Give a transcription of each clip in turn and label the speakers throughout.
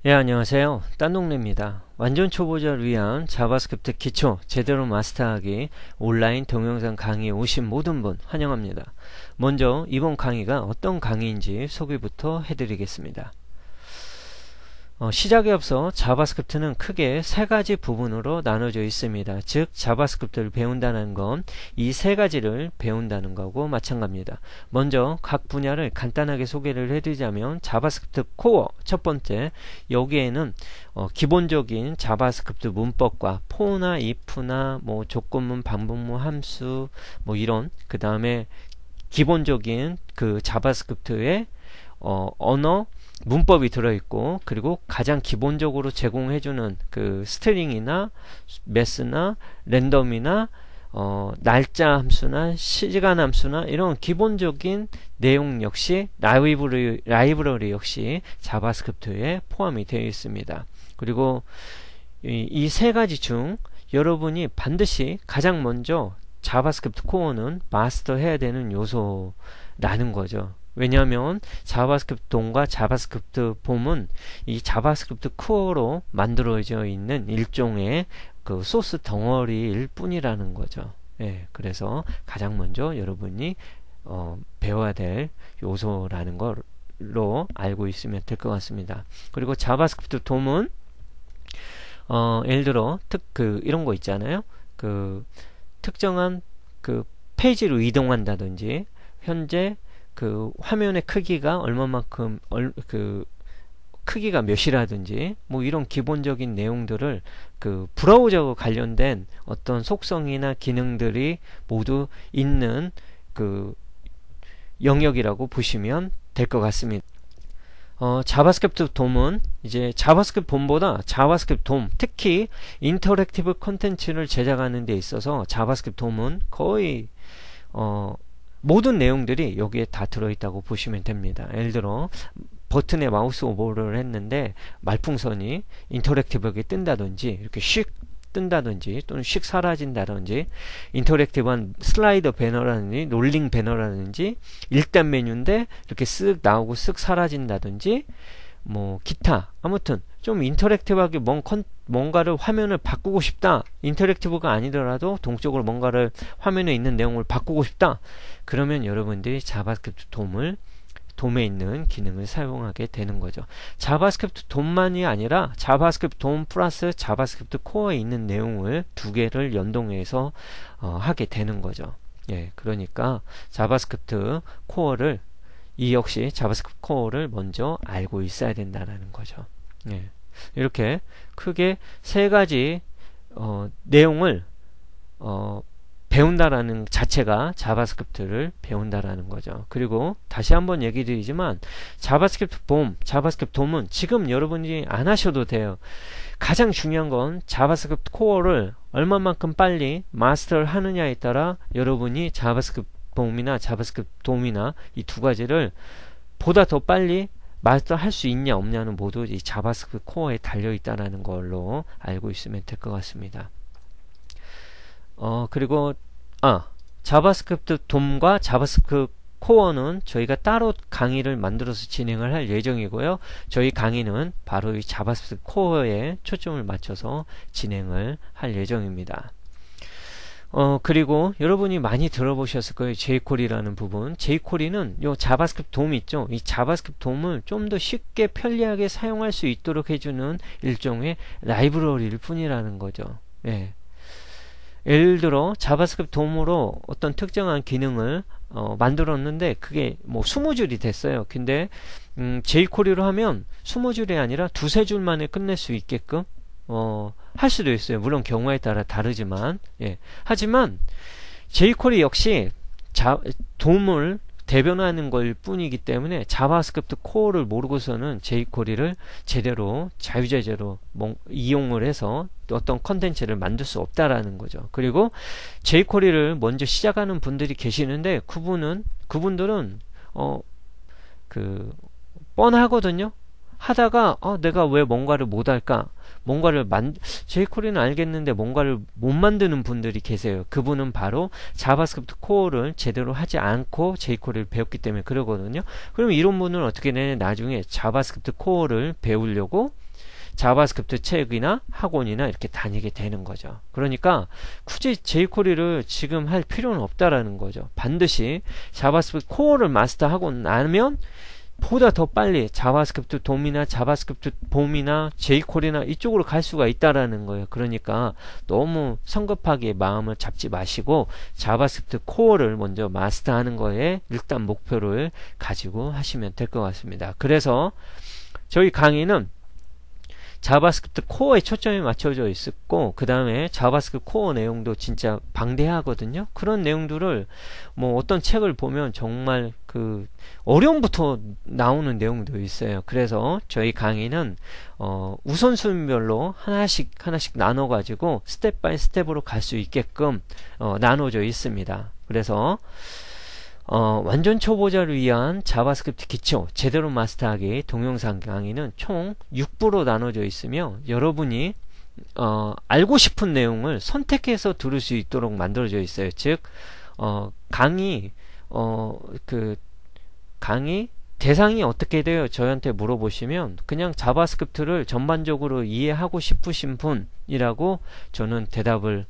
Speaker 1: 예, 안녕하세요. 딴동네입니다. 완전 초보자를 위한 자바스크립트 기초 제대로 마스터하기 온라인 동영상 강의에 오신 모든 분 환영합니다. 먼저 이번 강의가 어떤 강의인지 소개부터 해드리겠습니다. 시작에 앞서 자바스크립트는 크게 세 가지 부분으로 나눠져 있습니다. 즉 자바스크립트를 배운다는 건 이 세 가지를 배운다는 거고 마찬가지입니다. 먼저 각 분야를 간단하게 소개를 해드리자면 자바스크립트 코어 첫 번째, 여기에는 기본적인 자바스크립트 문법과 for나 if나 뭐 조건문, 반복문, 함수 뭐 이런, 그 다음에 기본적인 그 자바스크립트의 언어 문법이 들어있고, 그리고 가장 기본적으로 제공해주는 그 스트링이나 매스나 랜덤이나 날짜 함수나 시간 함수나 이런 기본적인 내용 역시 라이브러리 역시 자바스크립트에 포함이 되어 있습니다. 그리고 이 세 가지 중 여러분이 반드시 가장 먼저 자바스크립트 코어는 마스터해야 되는 요소라는 거죠. 왜냐하면 자바스크립트 돔과 자바스크립트 봄은 이 자바스크립트 코어로 만들어져 있는 일종의 그 소스 덩어리일 뿐이라는 거죠. 예, 그래서 가장 먼저 여러분이 배워야 될 요소라는 걸로 알고 있으면 될 것 같습니다. 그리고 자바스크립트 돔은 예를 들어 이런 거 있잖아요. 그 특정한 그 페이지로 이동한다든지, 현재 그 화면의 크기가 얼마만큼 그 크기가 몇이라든지 뭐 이런 기본적인 내용들을 그 브라우저와 관련된 어떤 속성이나 기능들이 모두 있는 그 영역이라고 보시면 될 것 같습니다. 자바스크립트 돔은 이제 자바스크립트 봄보다 자바스크립트 돔, 특히 인터랙티브 콘텐츠를 제작하는 데 있어서 자바스크립트 돔은 거의 모든 내용들이 여기에 다 들어있다고 보시면 됩니다. 예를 들어 버튼에 마우스 오버를 했는데 말풍선이 인터랙티브하게 뜬다든지, 이렇게 슉 뜬다든지 또는 슉 사라진다든지, 인터랙티브한 슬라이더 배너라든지 롤링 배너라든지, 1단 메뉴인데 이렇게 쓱 나오고 쓱 사라진다든지, 뭐 기타 아무튼 좀 인터랙티브하게 뭔가를 화면을 바꾸고 싶다, 인터랙티브가 아니더라도 동적으로 뭔가를 화면에 있는 내용을 바꾸고 싶다, 그러면 여러분들이 자바스크립트 돔에 있는 기능을 사용하게 되는 거죠. 자바스크립트 돔만이 아니라 자바스크립트 돔 플러스 자바스크립트 코어에 있는 내용을 두 개를 연동해서 하게 되는 거죠. 예, 그러니까 자바스크립트 코어를 이 역시 자바스크립트 코어를 먼저 알고 있어야 된다는 거죠. 예, 이렇게 크게 세 가지 내용을 배운다라는 자체가 자바스크립트를 배운다라는 거죠. 그리고 다시 한번 얘기 드리지만 자바스크립트 돔은 지금 여러분이 안 하셔도 돼요. 가장 중요한 건 자바스크립트 코어를 얼마만큼 빨리 마스터를 하느냐에 따라 여러분이 자바스크립트 봄이나 자바스크립트 돔이나 이 두 가지를 보다 더 빨리 마스터 할 수 있냐 없냐는 모두 이 자바스크립트 코어에 달려있다는 걸로 알고 있으면 될 것 같습니다. 그리고 자바스크립트 돔과 자바스크립트 코어는 저희가 따로 강의를 만들어서 진행을 할 예정이고요. 저희 강의는 바로 이 자바스크립트 코어에 초점을 맞춰서 진행을 할 예정입니다. 그리고 여러분이 많이 들어보셨을 거예요. jQuery라는 부분. jQuery는 요 자바스크립트 돔 있죠. 이 자바스크립트 돔을 좀 더 쉽게 편리하게 사용할 수 있도록 해주는 일종의 라이브러리일 뿐이라는 거죠. 예. 예를 들어 자바스크립트 돔으로 어떤 특정한 기능을 만들었는데 그게 뭐 20줄이 됐어요. 근데 jQuery로 하면 20줄이 아니라 두세 줄 만에 끝낼 수 있게끔 할 수도 있어요. 물론 경우에 따라 다르지만, 예. 하지만 jQuery 역시 돔을 대변하는 걸 뿐이기 때문에 자바스크립트 코어를 모르고서는 jQuery를 제대로 자유자재로 이용을 해서 어떤 컨텐츠를 만들 수 없다라는 거죠. 그리고 jQuery를 먼저 시작하는 분들이 계시는데 그분들은 뻔하거든요. 하다가 내가 왜 뭔가를 못할까, jQuery는 알겠는데 뭔가를 못 만드는 분들이 계세요. 그분은 바로 자바스크립트 코어를 제대로 하지 않고 jQuery를 배웠기 때문에 그러거든요. 그럼 이런 분은 어떻게 되냐, 나중에 자바스크립트 코어를 배우려고 자바스크립트 책이나 학원이나 이렇게 다니게 되는 거죠. 그러니까 굳이 jQuery를 지금 할 필요는 없다라는 거죠. 반드시 자바스크립트 코어를 마스터하고 나면 보다 더 빨리 자바스크립트 돔이나 자바스크립트 봄이나 jQuery나 이쪽으로 갈 수가 있다라는 거예요. 그러니까 너무 성급하게 마음을 잡지 마시고 자바스크립트 코어를 먼저 마스터하는 거에 일단 목표를 가지고 하시면 될 것 같습니다. 그래서 저희 강의는 자바스크립트 코어에 초점이 맞춰져 있었고, 그 다음에 자바스크립트 코어 내용도 진짜 방대하거든요. 그런 내용들을 뭐 어떤 책을 보면 정말 그 어려움부터 나오는 내용도 있어요. 그래서 저희 강의는 우선순위별로 하나씩 나눠 가지고 스텝 바이 스텝으로 갈 수 있게끔 나눠져 있습니다. 그래서 완전 초보자를 위한 자바스크립트 기초 제대로 마스터하기 동영상 강의는 총 6부로 나눠져 있으며, 여러분이 알고 싶은 내용을 선택해서 들을 수 있도록 만들어져 있어요. 즉 강의 강의 대상이 어떻게 돼요? 저희한테 물어보시면 그냥 자바스크립트를 전반적으로 이해하고 싶으신 분이라고 저는 대답을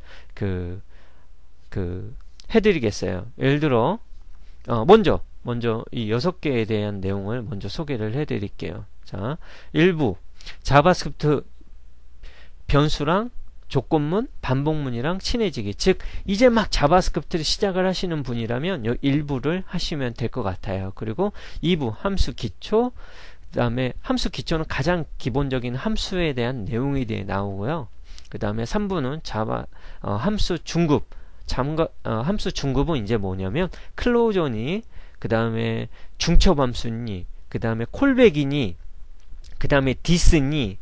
Speaker 1: 해드리겠어요. 예를 들어 먼저 이 6개에 대한 내용을 먼저 소개를 해드릴게요. 자, 1부 자바스크립트 변수랑 조건문, 반복문이랑 친해지기. 즉 이제 막 자바스크립트를 시작을 하시는 분이라면 이 1부를 하시면 될 것 같아요. 그리고 2부 함수 기초, 그 다음에 함수 기초는 가장 기본적인 함수에 대한 내용이 나오고요. 그 다음에 3부는 함수 중급. 함수 중급은 이제 뭐냐면 클로저니, 그 다음에 중첩함수니, 그 다음에 콜백이니, 그 다음에 디스니,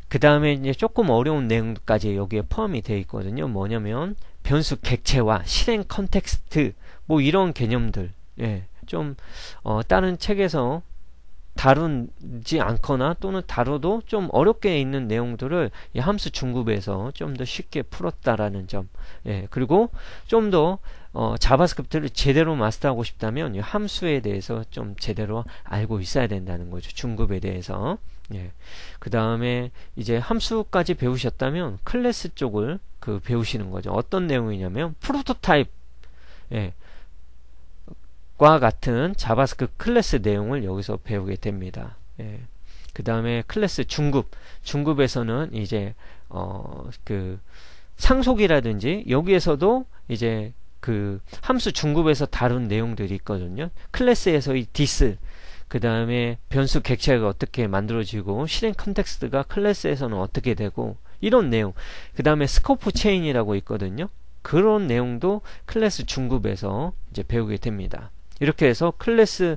Speaker 1: 그 다음에 이제 조금 어려운 내용까지 여기에 포함이 되어 있거든요. 뭐냐면 변수 객체와 실행 컨텍스트, 뭐 이런 개념들, 좀 다른 책에서 다루지 않거나 또는 다뤄도 좀 어렵게 있는 내용들을 이 함수 중급에서 좀 더 쉽게 풀었다라는 점. 그리고 좀 더 자바스크립트를 제대로 마스터하고 싶다면 이 함수에 대해서 좀 제대로 알고 있어야 된다는 거죠. 중급에 대해서. 그 다음에 이제 함수까지 배우셨다면 클래스 쪽을 배우시는 거죠. 어떤 내용이냐면 프로토타입, 과 같은 자바스크립트 클래스 내용을 여기서 배우게 됩니다. 그 다음에 클래스 중급에서는 이제 상속이라든지 여기에서도 이제 함수 중급에서 다룬 내용들이 있거든요. 클래스에서 이 디스, 그 다음에 변수 객체가 어떻게 만들어지고 실행 컨텍스트가 클래스에서는 어떻게 되고 이런 내용, 그 다음에 스코프 체인이라고 있거든요. 그런 내용도 클래스 중급에서 이제 배우게 됩니다. 이렇게 해서 클래스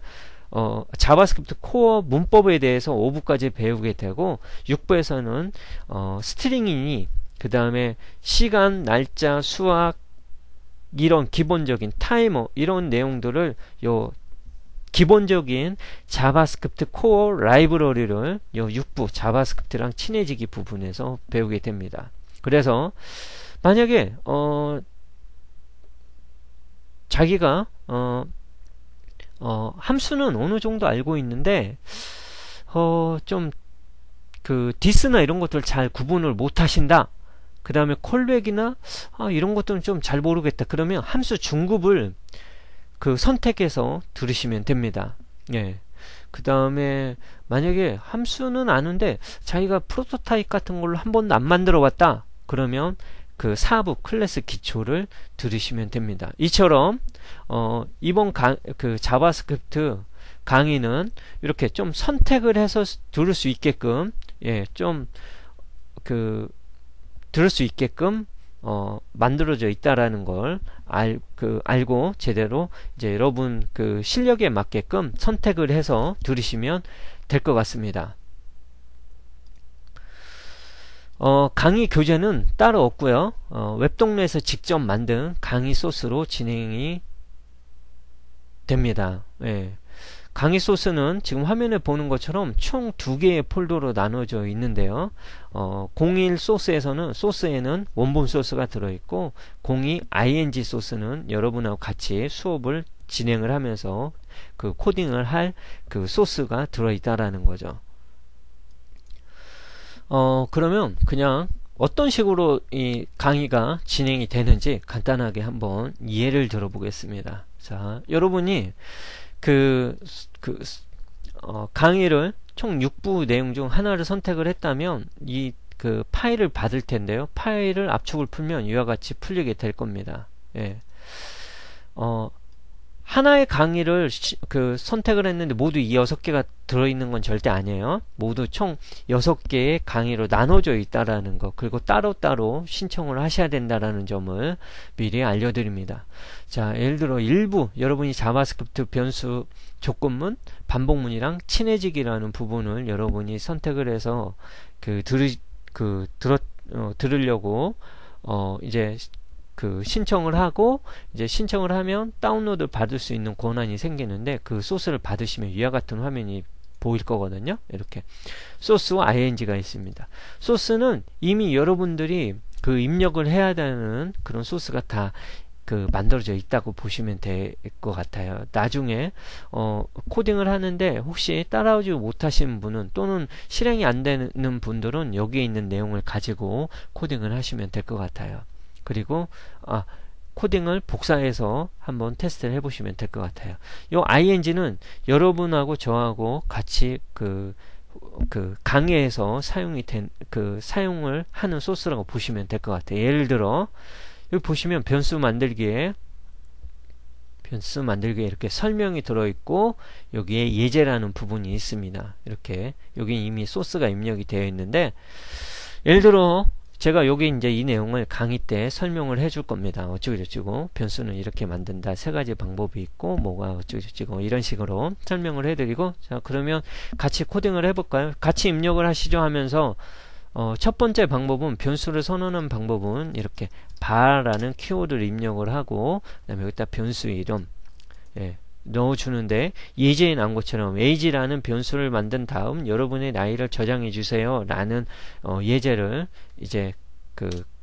Speaker 1: 자바스크립트 코어 문법에 대해서 5부까지 배우게 되고, 6부에서는 스트링이니, 그 다음에 시간, 날짜, 수학, 이런 기본적인 타이머, 이런 내용들을 기본적인 자바스크립트 코어 라이브러리를 6부 자바스크립트랑 친해지기 부분에서 배우게 됩니다. 그래서 만약에 자기가 함수는 어느 정도 알고 있는데 좀 디스나 이런 것들 잘 구분을 못 하신다. 그 다음에 콜백이나 이런 것들은 좀 잘 모르겠다. 그러면 함수 중급을 선택해서 들으시면 됩니다. 그 다음에 만약에 함수는 아는데 자기가 프로토타입 같은 걸로 한 번도 안 만들어 봤다. 그러면 4부 클래스 기초를 들으시면 됩니다. 이처럼 이번 자바스크립트 강의는 이렇게 좀 선택을 해서 들을 수 있게끔 들을 수 있게끔 만들어져 있다라는 걸 알고 제대로 이제 여러분 실력에 맞게끔 선택을 해서 들으시면 될 것 같습니다. 강의 교재는 따로 없고요. 웹동네에서 직접 만든 강의 소스로 진행이 됩니다. 강의 소스는 지금 화면에 보는 것처럼 총 2개의 폴더로 나눠져 있는데요. 01 소스에는 원본 소스가 들어있고, 02 ing 소스는 여러분하고 같이 수업을 진행을 하면서 코딩을 할 소스가 들어있다라는 거죠. 그러면 그냥 어떤 식으로 이 강의가 진행이 되는지 간단하게 한번 예를 들어 보겠습니다. 자, 여러분이 그, 그, 강의를 총 6부 내용 중 하나를 선택을 했다면 이 그 파일을 받을 텐데요. 파일을 압축을 풀면 이와 같이 풀리게 될 겁니다. 예. 하나의 강의를 선택을 했는데 모두 이 6개가 들어있는 건 절대 아니에요. 모두 총 6개의 강의로 나눠져 있다라는 거, 그리고 따로따로 신청을 하셔야 된다라는 점을 미리 알려드립니다. 자, 예를 들어 일부 여러분이 자바스크립트 변수 조건문, 반복문이랑 친해지기라는 부분을 여러분이 선택을 해서 들으려고 이제 신청을 하고, 이제 신청을 하면 다운로드 받을 수 있는 권한이 생기는데, 그 소스를 받으시면 이와 같은 화면이 보일 거거든요. 이렇게 소스와 ing가 있습니다. 소스는 이미 여러분들이 입력을 해야 되는 그런 소스가 다 만들어져 있다고 보시면 될 것 같아요. 나중에 코딩을 하는데 혹시 따라오지 못하시는 분은, 또는 실행이 안 되는 분들은 여기에 있는 내용을 가지고 코딩을 하시면 될 것 같아요. 그리고 코딩을 복사해서 한번 테스트를 해보시면 될 것 같아요. 요 ing는 여러분하고 저하고 같이 강의에서 사용을 하는 소스라고 보시면 될 것 같아요. 예를 들어 여기 보시면 변수 만들기에 이렇게 설명이 들어있고, 여기에 예제라는 부분이 있습니다. 이렇게 여기 이미 소스가 입력이 되어 있는데, 예를 들어 제가 여기 이제 이 내용을 강의 때 설명을 해줄 겁니다. 어쩌고저쩌고 변수는 이렇게 만든다, 3가지 방법이 있고 뭐가 어쩌고저쩌고 이런 식으로 설명을 해드리고, 자, 그러면 같이 코딩을 해볼까요? 같이 입력을 하시죠 하면서 첫 번째 방법은, 변수를 선언하는 방법은 이렇게 bar라는 키워드를 입력을 하고, 그 다음에 여기다 변수 이름 넣어주는데, 예제에 나온 것처럼 age라는 변수를 만든 다음 여러분의 나이를 저장해 주세요 라는 예제를 이제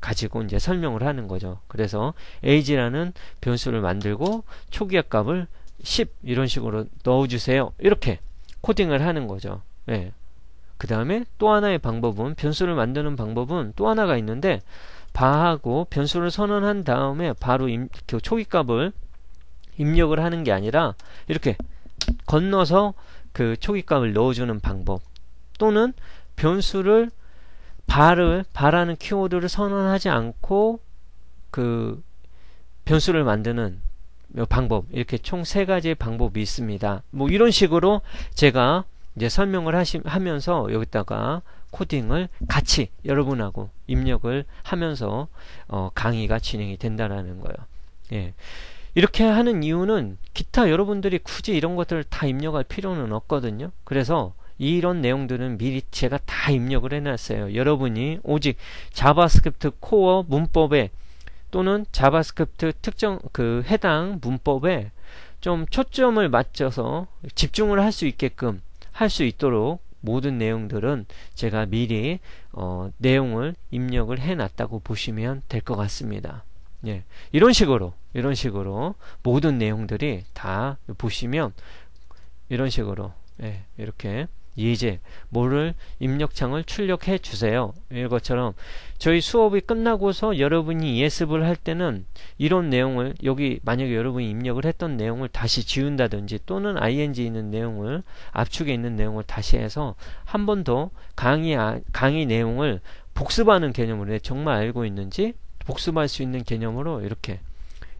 Speaker 1: 가지고 이제 설명을 하는 거죠. 그래서 age라는 변수를 만들고 초기화 값을 10 이런 식으로 넣어주세요, 이렇게 코딩을 하는 거죠. 그 다음에 또 하나의 방법은, 변수를 만드는 방법은 또 하나가 있는데, bar하고 변수를 선언한 다음에 바로 초기값을 입력을 하는 게 아니라 이렇게 건너서 초기값을 넣어주는 방법, 또는 변수를 bar하는 키워드를 선언하지 않고 변수를 만드는 방법, 이렇게 총 3가지의 방법이 있습니다. 뭐 이런 식으로 제가 이제 설명을 하면서 여기다가 코딩을 같이 여러분하고 입력을 하면서 강의가 진행이 된다라는 거예요. 이렇게 하는 이유는 기타 여러분들이 굳이 이런 것들을 다 입력할 필요는 없거든요. 그래서 이런 내용들은 미리 제가 다 입력을 해놨어요. 여러분이 오직 자바스크립트 코어 문법에, 또는 자바스크립트 특정 해당 문법에 좀 초점을 맞춰서 집중을 할 수 있게끔 할 수 있도록 모든 내용들은 제가 미리 내용을 입력을 해놨다고 보시면 될 것 같습니다. 이런 식으로 모든 내용들이 다 보시면, 이런 식으로 이렇게 예제 뭐를 입력창을 출력해 주세요, 이것처럼 저희 수업이 끝나고서 여러분이 예습을 할 때는 이런 내용을, 여기 만약에 여러분이 입력을 했던 내용을 다시 지운다든지, 또는 ing 있는 내용을, 압축에 있는 내용을 다시 해서 한 번 더 강의 내용을 복습하는 개념으로, 정말 알고 있는지 복습할 수 있는 개념으로 이렇게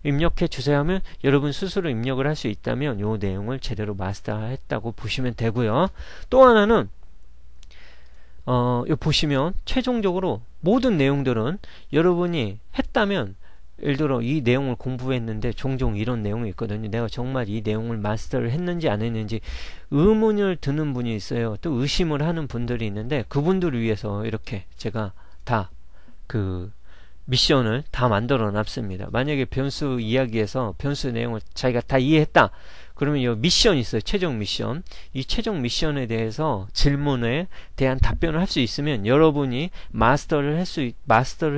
Speaker 1: 입력해 주세요 하면, 여러분 스스로 입력을 할 수 있다면 이 내용을 제대로 마스터했다고 보시면 되고요. 또 하나는 여기 보시면 최종적으로 모든 내용들은 여러분이 했다면, 예를 들어 이 내용을 공부했는데 종종 이런 내용이 있거든요. 내가 정말 이 내용을 마스터를 했는지 안 했는지 의문을 드는 분이 있어요. 또 의심을 하는 분들이 있는데, 그분들을 위해서 이렇게 제가 다 미션을 다 만들어 놨습니다. 만약에 변수 이야기에서 변수 내용을 자기가 다 이해했다, 그러면 이 미션이 있어요. 최종 미션. 이 최종 미션에 대해서 질문에 대한 답변을 할 수 있으면, 여러분이 마스터를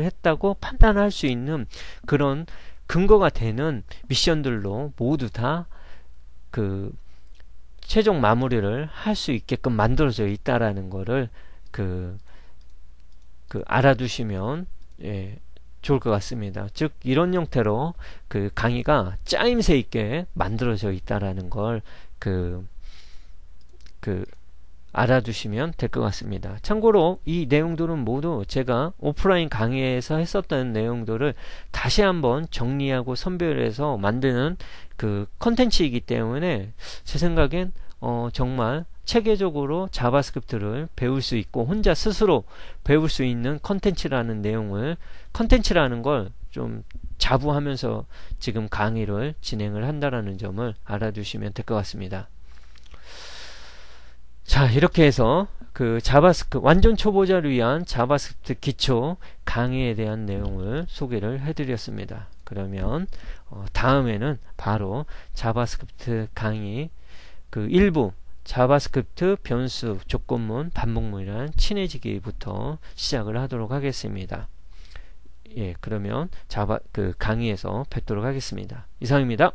Speaker 1: 했다고 판단할 수 있는 그런 근거가 되는 미션들로 모두 다 최종 마무리를 할 수 있게끔 만들어져 있다라는 거를 알아두시면 좋을 것 같습니다. 즉 이런 형태로 강의가 짜임새 있게 만들어져 있다라는 걸 알아두시면 될 것 같습니다. 참고로 이 내용들은 모두 제가 오프라인 강의에서 했었던 내용들을 다시 한번 정리하고 선별해서 만드는 컨텐츠이기 때문에 제 생각엔 정말 체계적으로 자바스크립트를 배울 수 있고 혼자 스스로 배울 수 있는 컨텐츠라는 걸 좀 자부하면서 지금 강의를 진행을 한다라는 점을 알아두시면 될 것 같습니다. 자, 이렇게 해서 완전 초보자를 위한 자바스크립트 기초 강의에 대한 내용을 소개를 해드렸습니다. 그러면 다음에는 바로 자바스크립트 강의 일부 자바스크립트 변수 조건문 반복문이란 친해지기부터 시작을 하도록 하겠습니다. 그러면 강의에서 뵙도록 하겠습니다. 이상입니다.